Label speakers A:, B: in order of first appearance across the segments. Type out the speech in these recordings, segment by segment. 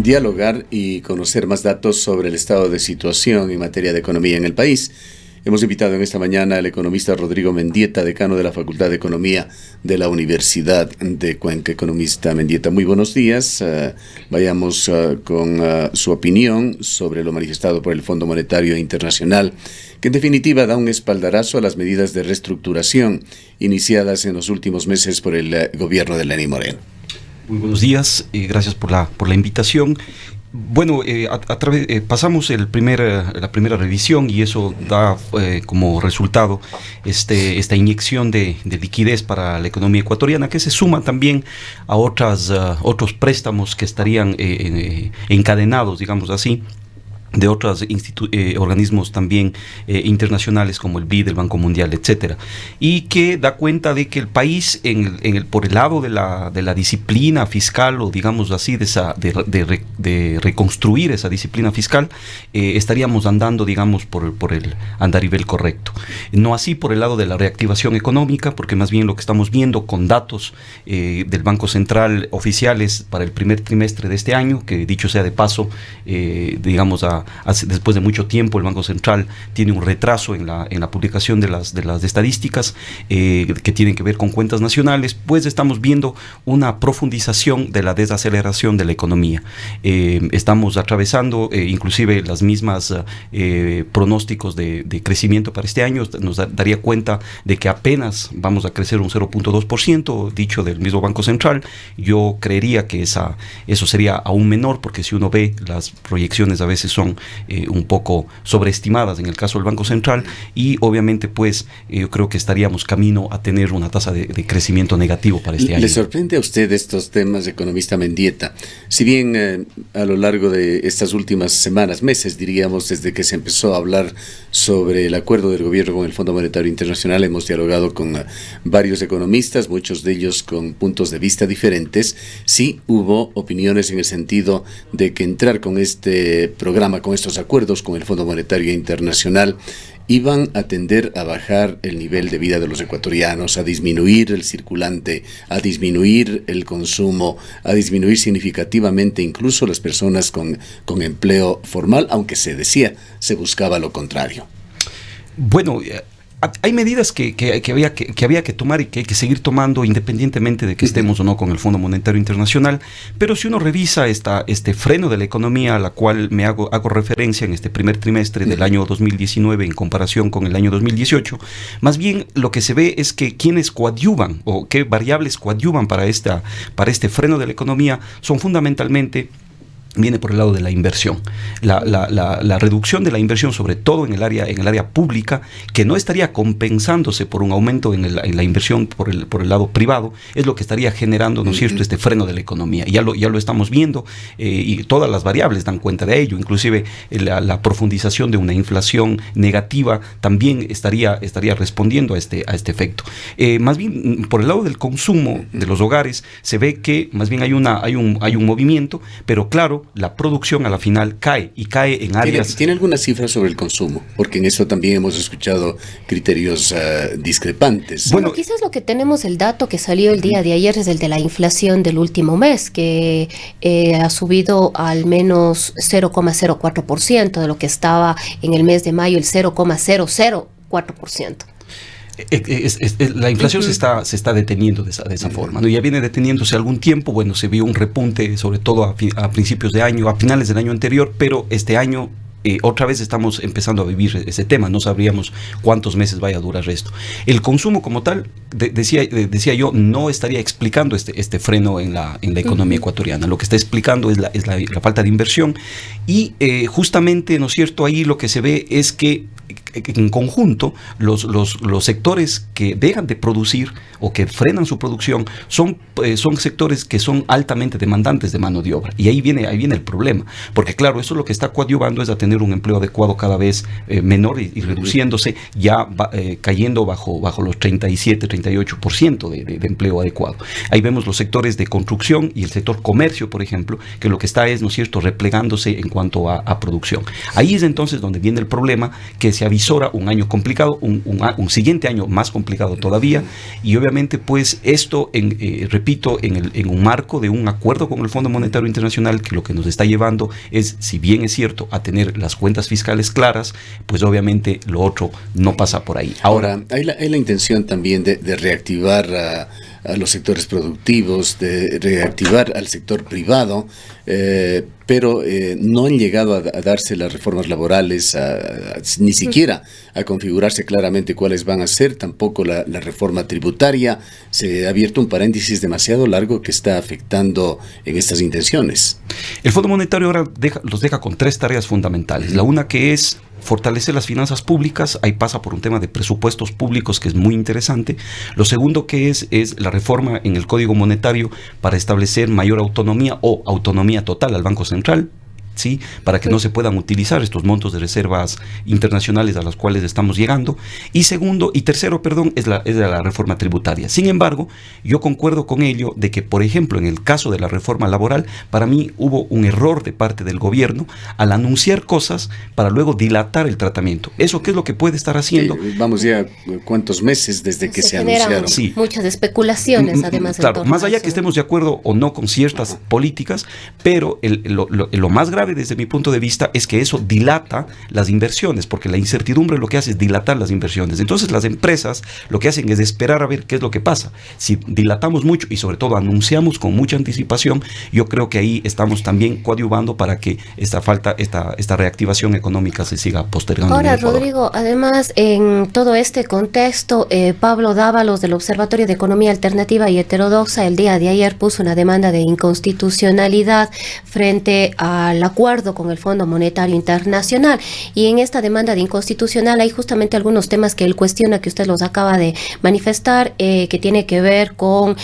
A: dialogar y conocer más datos sobre el estado de situación en materia de economía en el país. Hemos invitado en esta mañana al economista Rodrigo Mendieta, decano de la Facultad de Economía de la Universidad de Cuenca. Economista Mendieta, muy buenos días. Vayamos con su opinión sobre lo manifestado por el Fondo Monetario Internacional, que en definitiva da un espaldarazo a las medidas de reestructuración iniciadas en los últimos meses por el gobierno de Lenín Moreno.
B: Muy buenos días, gracias por la invitación. Bueno, pasamos la primera revisión y eso da como resultado esta inyección de liquidez para la economía ecuatoriana, que se suma también a otros préstamos que estarían encadenados, digamos así, de otros organismos también internacionales como el BID, el Banco Mundial, etcétera, y que da cuenta de que el país por el lado de la disciplina fiscal, o digamos así, de reconstruir esa disciplina fiscal, estaríamos andando, digamos, por el andarivel correcto. No así por el lado de la reactivación económica, porque más bien lo que estamos viendo con datos del Banco Central oficiales para el primer trimestre de este año, que dicho sea de paso, digamos, después de mucho tiempo el Banco Central tiene un retraso en la publicación de las estadísticas que tienen que ver con cuentas nacionales, pues estamos viendo una profundización de la desaceleración de la economía. Estamos atravesando inclusive las mismas pronósticos de crecimiento para este año. Nos daría cuenta de que apenas vamos a crecer un 0.2%, dicho del mismo Banco Central. Yo creería que eso sería aún menor, porque si uno ve las proyecciones a veces son un poco sobreestimadas en el caso del Banco Central, y obviamente pues yo creo que estaríamos camino a tener una tasa de crecimiento negativo para este año.
A: ¿Le sorprende a usted estos temas, economista Mendieta? Si bien a lo largo de estas últimas semanas, meses diríamos, desde que se empezó a hablar sobre el acuerdo del gobierno con el Fondo Monetario Internacional, hemos dialogado con varios economistas, muchos de ellos con puntos de vista diferentes, sí hubo opiniones en el sentido de que entrar con este programa, con estos acuerdos con el Fondo Monetario Internacional, iban a tender a bajar el nivel de vida de los ecuatorianos, a disminuir el circulante, a disminuir el consumo, a disminuir significativamente incluso las personas con empleo formal, aunque se buscaba lo contrario.
B: Bueno, hay medidas que había que tomar y que hay que seguir tomando independientemente de que estemos o no con el Fondo Monetario Internacional, pero si uno revisa este freno de la economía a la cual hago referencia en este primer trimestre del año 2019 en comparación con el año 2018, más bien lo que se ve es que quienes coadyuvan o qué variables coadyuvan para este freno de la economía son fundamentalmente, viene por el lado de la inversión, la reducción de la inversión, sobre todo en el área pública, que no estaría compensándose por un aumento en la inversión por el lado privado, es lo que estaría generando, ¿no es cierto?, este freno de la economía. Ya lo estamos viendo, y todas las variables dan cuenta de ello, inclusive la profundización de una inflación negativa también estaría respondiendo a este efecto. Más bien por el lado del consumo de los hogares se ve que más bien hay un movimiento, pero claro, la producción a la final cae en áreas...
A: ¿Tiene alguna cifra sobre el consumo? Porque en esto también hemos escuchado criterios discrepantes.
C: Bueno, quizás lo que tenemos, el dato que salió el día de ayer, es el de la inflación del último mes, que ha subido al menos 0,04% de lo que estaba en el mes de mayo, el 0,004%.
B: La inflación se está deteniendo de esa forma, ¿no? Ya viene deteniéndose algún tiempo. Bueno, se vio un repunte sobre todo a principios de año, a finales del año anterior, pero este año otra vez estamos empezando a vivir ese tema. No sabríamos cuántos meses vaya a durar esto. El consumo como tal, decía yo, no estaría explicando este freno en la economía ecuatoriana. Lo que está explicando es la falta de inversión, y justamente, ¿no es cierto?, ahí lo que se ve es que en conjunto los sectores que dejan de producir o que frenan su producción son sectores que son altamente demandantes de mano de obra, y ahí viene el problema, porque claro, eso lo que está coadyuvando es a tener tener un empleo adecuado cada vez menor y reduciéndose, ya cayendo bajo los 37-38% de empleo adecuado. Ahí vemos los sectores de construcción y el sector comercio, por ejemplo, que lo que está es, ¿no es cierto?, replegándose en cuanto a producción. Ahí es entonces donde viene el problema, que se avisora un año complicado, un siguiente año más complicado todavía, y obviamente pues esto, repito, en un marco de un acuerdo con el Fondo Monetario Internacional, que lo que nos está llevando es, si bien es cierto, a tener las cuentas fiscales claras, pues obviamente lo otro no pasa por ahí.
A: Ahora, hay la intención también de reactivar a los sectores productivos, de reactivar al sector privado, pero no han llegado a darse las reformas laborales, ni siquiera a configurarse claramente cuáles van a ser, tampoco la reforma tributaria. Se ha abierto un paréntesis demasiado largo que está afectando en estas intenciones.
B: El Fondo Monetario ahora los deja con 3 tareas fundamentales. La una, que es fortalecer las finanzas públicas, ahí pasa por un tema de presupuestos públicos que es muy interesante. Lo segundo que es la reforma en el Código Monetario para establecer mayor autonomía o autonomía total al Banco Central, ¿sí?, para que no se puedan utilizar estos montos de reservas internacionales a los cuales estamos llegando. Y tercero, es la reforma tributaria. Sin embargo, yo concuerdo con ello de que, por ejemplo, en el caso de la reforma laboral, para mí hubo un error de parte del gobierno al anunciar cosas para luego dilatar el tratamiento. ¿Eso qué es lo que puede estar haciendo?
A: Vamos ya cuántos meses desde que se anunciaron.
C: Sí. Muchas especulaciones, además.
B: Claro, más allá que estemos de acuerdo o no con ciertas políticas, pero lo más grave desde mi punto de vista es que eso dilata las inversiones, porque la incertidumbre lo que hace es dilatar las inversiones. Entonces las empresas lo que hacen es esperar a ver qué es lo que pasa. Si dilatamos mucho y sobre todo anunciamos con mucha anticipación, yo creo que ahí estamos también coadyuvando para que esta reactivación económica se siga postergando.
C: Ahora, Rodrigo, además, en todo este contexto, Pablo Dávalos del Observatorio de Economía Alternativa y Heterodoxa el día de ayer puso una demanda de inconstitucionalidad frente al acuerdo con el Fondo Monetario Internacional, y en esta demanda de inconstitucional hay justamente algunos temas que él cuestiona, que usted los acaba de manifestar, que tiene que ver con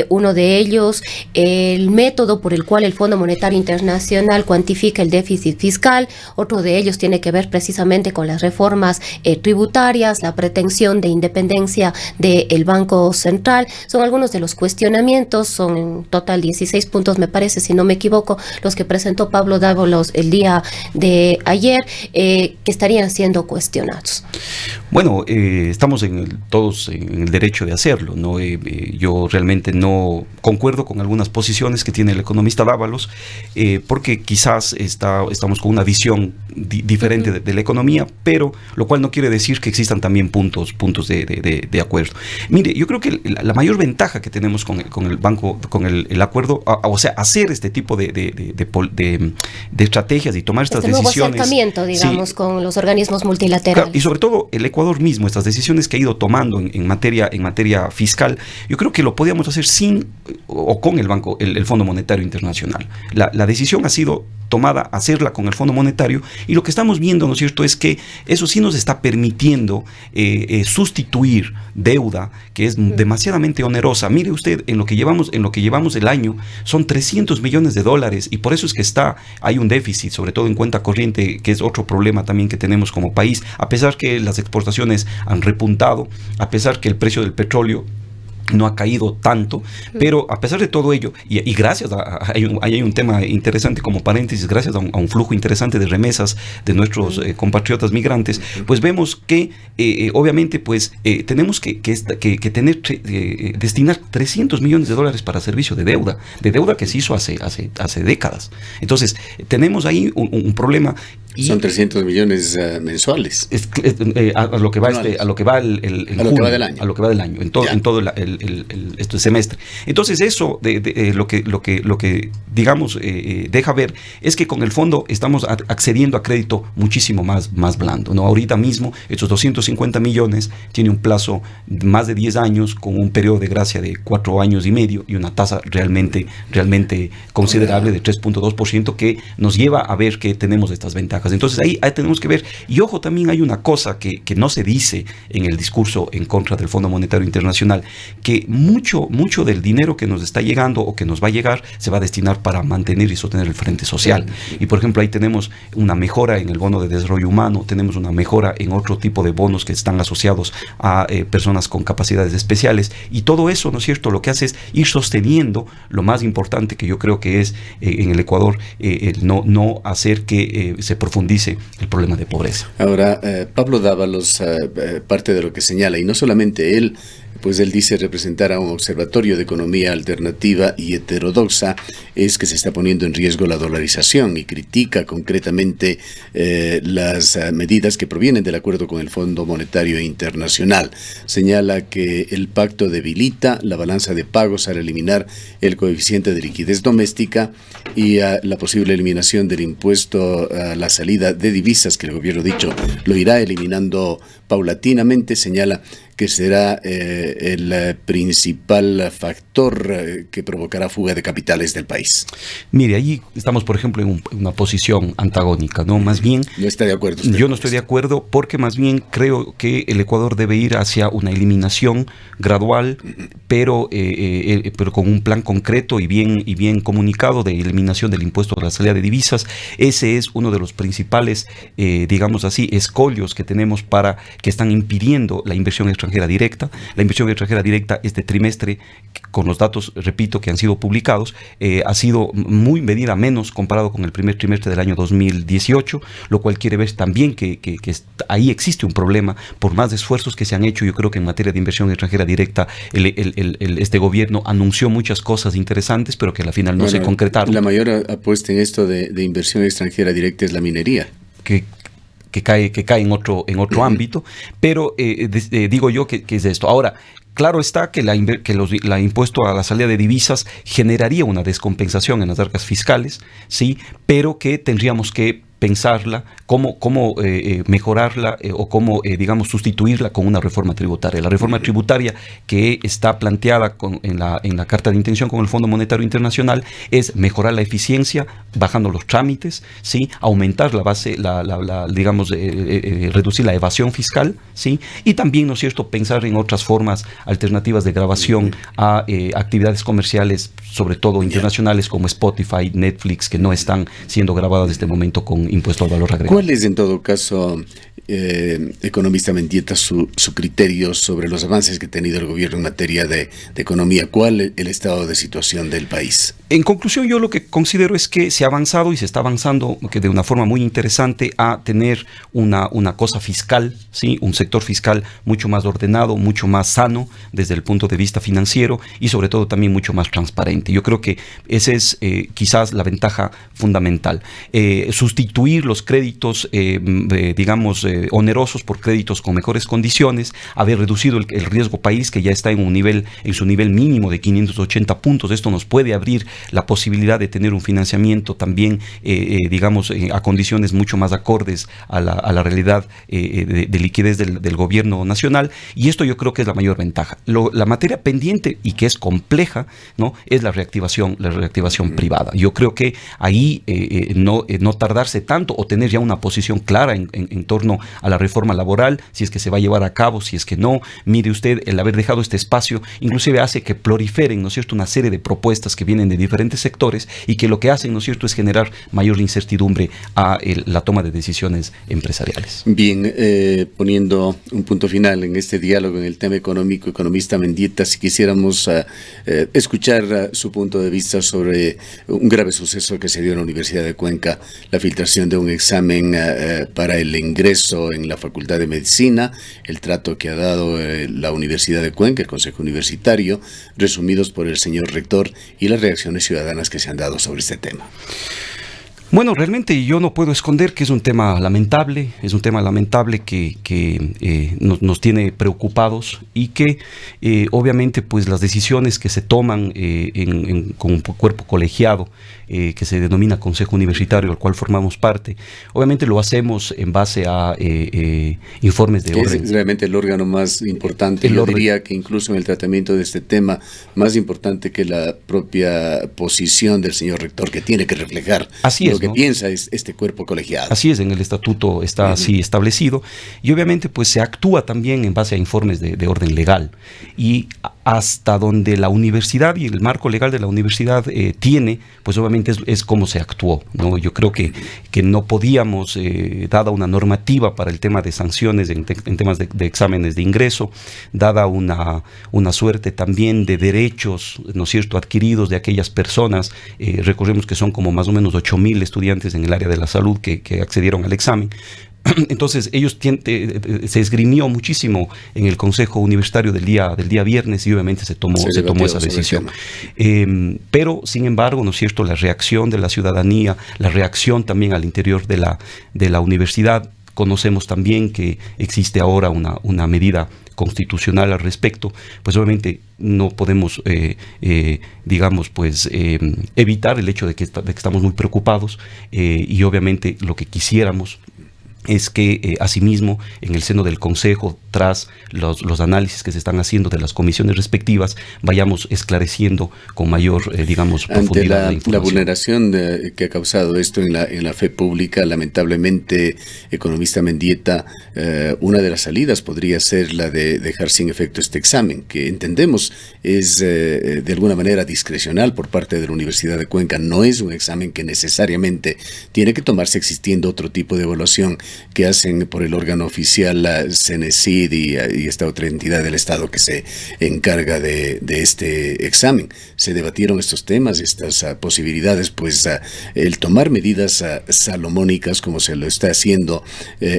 C: uno de ellos, el método por el cual el Fondo Monetario Internacional cuantifica el déficit fiscal. Otro de ellos tiene que ver precisamente con las reformas tributarias, la pretensión de independencia del Banco Central. Son algunos de los cuestionamientos, son en total 16 puntos, me parece, si no me equivoco, los que presentó Pablo Dávalos el día de ayer, que estarían siendo cuestionados.
B: Bueno, estamos todos en el derecho de hacerlo, ¿no? Yo realmente no concuerdo con algunas posiciones que tiene el economista Dávalos, porque quizás estamos con una visión diferente de la economía, pero lo cual no quiere decir que existan también puntos de acuerdo. Mire, yo creo que la mayor ventaja que tenemos con el banco, con el acuerdo, o sea, hacer este tipo de estrategias y tomar estas decisiones.
C: Nuevo acercamiento, digamos, sí, con los organismos multilaterales.
B: Claro, y sobre todo el Ecuador mismo, estas decisiones que ha ido tomando en materia fiscal, yo creo que lo podíamos hacer sin o con el Fondo Monetario Internacional. La decisión ha sido tomada, hacerla con el Fondo Monetario, y lo que estamos viendo, ¿no es cierto?, es que eso sí nos está permitiendo sustituir deuda que es demasiadamente onerosa. Mire usted, en lo que llevamos el año son 300 millones de dólares, y por eso es que hay un déficit, sobre todo en cuenta corriente, que es otro problema también que tenemos como país, a pesar que las exportaciones han repuntado, a pesar que el precio del petróleo no ha caído tanto, pero a pesar de todo ello, y gracias hay un tema interesante como paréntesis, gracias a un flujo interesante de remesas de nuestros compatriotas migrantes, pues vemos que obviamente pues tenemos que destinar 300 millones de dólares para servicio de deuda que se hizo hace décadas. Entonces tenemos ahí un problema.
A: Son 300 millones mensuales.
B: A lo que va del año, en todo este semestre. Entonces eso lo que digamos deja ver es que con el fondo estamos accediendo a crédito muchísimo más blando, ¿no? Ahorita mismo estos 250 millones tiene un plazo de más de 10 años con un periodo de gracia de 4 años y medio y una tasa realmente considerable de 3.2%, que nos lleva a ver que tenemos estas ventajas. ventajas. Entonces ahí tenemos que ver, y ojo, también hay una cosa que no se dice en el discurso en contra del Fondo Monetario Internacional, que mucho del dinero que nos está llegando o que nos va a llegar se va a destinar para mantener y sostener el frente social. Y por ejemplo ahí tenemos una mejora en el bono de desarrollo humano, tenemos una mejora en otro tipo de bonos que están asociados a personas con capacidades especiales, y todo eso, ¿no es cierto?, lo que hace es ir sosteniendo lo más importante, que yo creo que es en el Ecuador, no hacer que se profundice el problema de pobreza.
A: Ahora, Pablo Dávalos, parte de lo que señala, y no solamente él, pues él dice representar a un observatorio de economía alternativa y heterodoxa, es que se está poniendo en riesgo la dolarización, y critica concretamente las medidas que provienen del acuerdo con el Fondo Monetario Internacional. Señala que el pacto debilita la balanza de pagos al eliminar el coeficiente de liquidez doméstica y la posible eliminación del impuesto a la salida de divisas, que el gobierno dicho lo irá eliminando paulatinamente. Señala que será el principal factor que provocará fuga de capitales del país.
B: Mire, ahí estamos, por ejemplo, en una posición antagónica, ¿no? Más bien...
A: ¿No está de acuerdo usted?
B: Yo no estoy de acuerdo, porque más bien creo que el Ecuador debe ir hacia una eliminación gradual, pero con un plan concreto y bien comunicado de eliminación del impuesto a la salida de divisas. Ese es uno de los principales, digamos así, escollos que tenemos que están impidiendo la inversión extranjera directa. La inversión extranjera directa este trimestre, con los datos, repito, que han sido publicados, ha sido muy medida menos comparado con el primer trimestre del año 2018, lo cual quiere ver también que ahí existe un problema. Por más esfuerzos que se han hecho, yo creo que en materia de inversión extranjera directa este gobierno anunció muchas cosas interesantes, pero que al final no se concretaron.
A: La mayor apuesta en esto de inversión extranjera directa es la minería.
B: Que cae en otro ámbito, pero digo yo que es esto. Ahora, claro está que la impuesto a la salida de divisas generaría una descompensación en las arcas fiscales, sí, pero que tendríamos que pensarla, cómo mejorarla o cómo, digamos, sustituirla con una reforma tributaria. La reforma tributaria que está planteada en la carta de intención con el Fondo Monetario Internacional es mejorar la eficiencia, bajando los trámites, ¿sí?, aumentar la base, digamos, reducir la evasión fiscal, ¿sí?, y también, ¿no es cierto?, pensar en otras formas alternativas de grabación a actividades comerciales, sobre todo internacionales, como Spotify, Netflix, que no están siendo grabadas en este momento con impuesto al valor agregado.
A: ¿Cuál es, en todo caso, economista Mendieta, su criterio sobre los avances que ha tenido el gobierno en materia de economía? ¿Cuál es el estado de situación del país?
B: En conclusión, yo lo que considero es que se ha avanzado y se está avanzando de una forma muy interesante a tener una cosa fiscal, ¿sí?, un sector fiscal mucho más ordenado, mucho más sano desde el punto de vista financiero, y sobre todo también mucho más transparente. Yo creo que esa es quizás la ventaja fundamental. Sustituir los créditos, digamos, onerosos por créditos con mejores condiciones, haber reducido el riesgo país, que ya está en su nivel mínimo de 580 puntos. Esto nos puede abrir la posibilidad de tener un financiamiento también, digamos, a condiciones mucho más acordes a la realidad de liquidez del gobierno nacional, y esto yo creo que es la mayor ventaja. La materia pendiente, y que es compleja, ¿no?, es la reactivación privada. Yo creo que ahí no tardarse tanto, o tener ya una posición clara en torno a la reforma laboral, si es que se va a llevar a cabo, si es que no. Mire usted, el haber dejado este espacio inclusive hace que proliferen, ¿no es cierto?, una serie de propuestas que vienen de diferentes sectores, y que lo que hacen, ¿no es cierto?, es generar mayor incertidumbre a la toma de decisiones empresariales.
A: Bien, poniendo un punto final en este diálogo en el tema económico, economista Mendieta, si quisiéramos escuchar su punto de vista sobre un grave suceso que se dio en la Universidad de Cuenca, la filtración de un examen para el ingreso en la Facultad de Medicina, el trato que ha dado la Universidad de Cuenca, el Consejo Universitario, resumidos por el señor rector, y las reacciones ciudadanas que se han dado sobre este tema.
B: Bueno, realmente yo no puedo esconder que es un tema lamentable, que nos tiene preocupados, y que obviamente pues las decisiones que se toman con un cuerpo colegiado, que se denomina Consejo Universitario, al cual formamos parte, obviamente lo hacemos en base a informes de orden.
A: Es realmente el órgano más importante, yo diría que incluso en el tratamiento de este tema, más importante que la propia posición del señor rector, que tiene que reflejar.
B: Así es.
A: que piensa es este cuerpo colegiado.
B: Así es, en el estatuto está así establecido, y obviamente pues se actúa también en base a informes de orden legal, y hasta donde la universidad y el marco legal de la universidad tiene, pues obviamente es como se actuó, ¿no? Yo creo que no podíamos, dada una normativa para el tema de sanciones en temas de exámenes de ingreso, dada una suerte también de derechos, ¿no es cierto?, adquiridos de aquellas personas, recordemos que son como más o menos 8,000 estudiantes en el área de la salud que accedieron al examen. Entonces ellos se esgrimió muchísimo en el Consejo Universitario del día viernes, y obviamente se tomó esa decisión. Pero sin embargo, ¿no es cierto?, la reacción de la ciudadanía, la reacción también al interior de la universidad. Conocemos también que existe ahora una medida constitucional al respecto, pues obviamente no podemos, digamos, pues evitar el hecho de que estamos muy preocupados, y obviamente lo que quisiéramos es que asimismo en el seno del Consejo, tras los análisis que se están haciendo de las comisiones respectivas, vayamos esclareciendo con mayor, digamos, profundidad.
A: Ante la vulneración que ha causado esto en la fe pública, lamentablemente, economista Mendieta, una de las salidas podría ser la de dejar sin efecto este examen, que entendemos es de alguna manera discrecional por parte de la Universidad de Cuenca. No es un examen que necesariamente tiene que tomarse existiendo otro tipo de evaluación que hacen por el órgano oficial, la CENESID y esta otra entidad del Estado que se encarga de este examen. Se debatieron estos temas, estas posibilidades, pues el tomar medidas salomónicas como se lo está haciendo,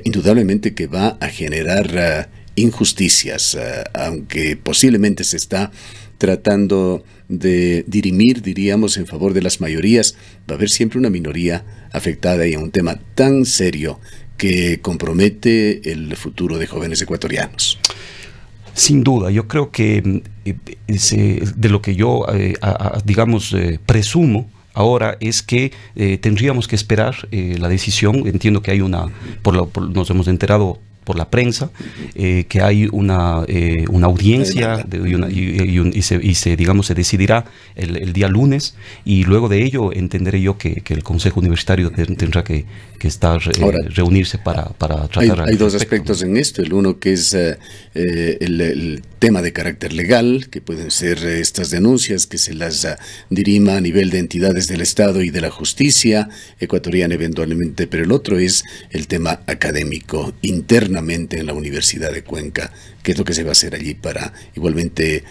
A: indudablemente que va a generar injusticias, aunque posiblemente se está tratando de dirimir, diríamos, en favor de las mayorías. Va a haber siempre una minoría afectada, y en un tema tan serio que compromete el futuro de jóvenes ecuatorianos.
B: Sin duda, yo creo que de lo que yo, digamos, presumo ahora es que tendríamos que esperar la decisión. Entiendo que hay nos hemos enterado por la prensa, que hay una audiencia y se decidirá el día lunes, y luego de ello entenderé yo que el Consejo Universitario tendrá que reunirse para tratar.
A: Hay dos aspectos en esto. El uno, que es el tema de carácter legal, que pueden ser estas denuncias que se las dirima a nivel de entidades del Estado y de la justicia ecuatoriana eventualmente, pero el otro es el tema académico internamente en la Universidad de Cuenca. ¿Qué es lo que se va a hacer allí para igualmente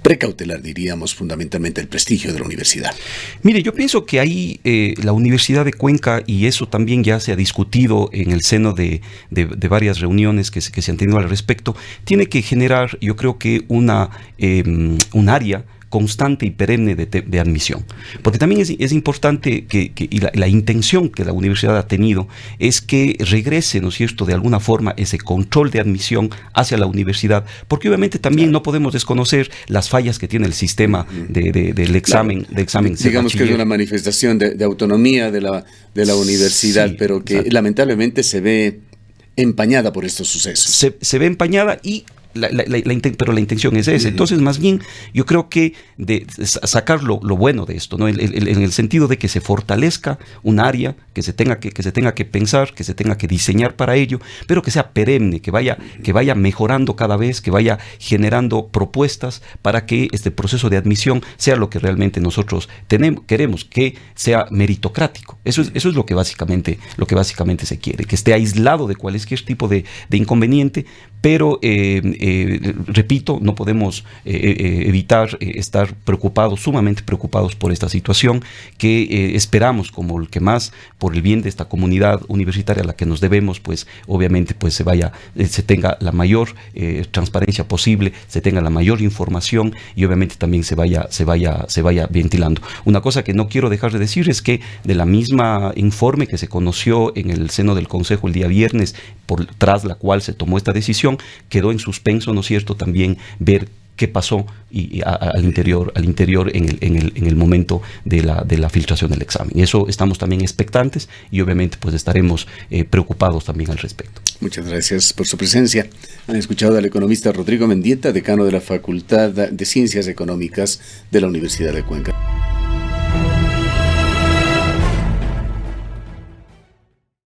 A: precautelar, diríamos, fundamentalmente el prestigio de la universidad?
B: Mire, yo pienso que ahí la Universidad de Cuenca, y eso también ya se ha discutido en el seno de varias reuniones que se han tenido al respecto, tiene que generar, yo creo que un área constante y perenne de admisión. Porque también es importante y la intención que la universidad ha tenido es que regrese, ¿no es cierto?, de alguna forma ese control de admisión hacia la universidad, porque obviamente también no podemos desconocer las fallas que tiene el sistema del examen.
A: Digamos que es una manifestación de autonomía de la universidad, sí, pero que lamentablemente se ve empañada por estos sucesos.
B: Se ve empañada, y pero la intención es esa. Entonces, más bien, yo creo que de sacar lo bueno de esto, ¿no? En el sentido de que se fortalezca un área, que se tenga que pensar, que se tenga que diseñar para ello, pero que sea perenne, que vaya mejorando cada vez, que vaya generando propuestas para que este proceso de admisión sea lo que realmente nosotros queremos, que sea meritocrático. Eso es lo que básicamente se quiere, que esté aislado de cualquier tipo de inconveniente, pero repito, no podemos evitar estar preocupados, sumamente preocupados por esta situación, que esperamos como el que más, por el bien de esta comunidad universitaria a la que nos debemos, pues obviamente pues se tenga la mayor transparencia posible, se tenga la mayor información, y obviamente también se vaya ventilando. Una cosa que no quiero dejar de decir es que de la misma informe que se conoció en el seno del Consejo el día viernes, tras la cual se tomó esta decisión, quedó en suspenso, ¿no es cierto?, también ver qué pasó al interior en el momento de la filtración del examen. Y eso estamos también expectantes, y obviamente pues estaremos preocupados también al respecto.
A: Muchas gracias por su presencia. Han escuchado al economista Rodrigo Mendieta, decano de la Facultad de Ciencias Económicas de la Universidad de Cuenca.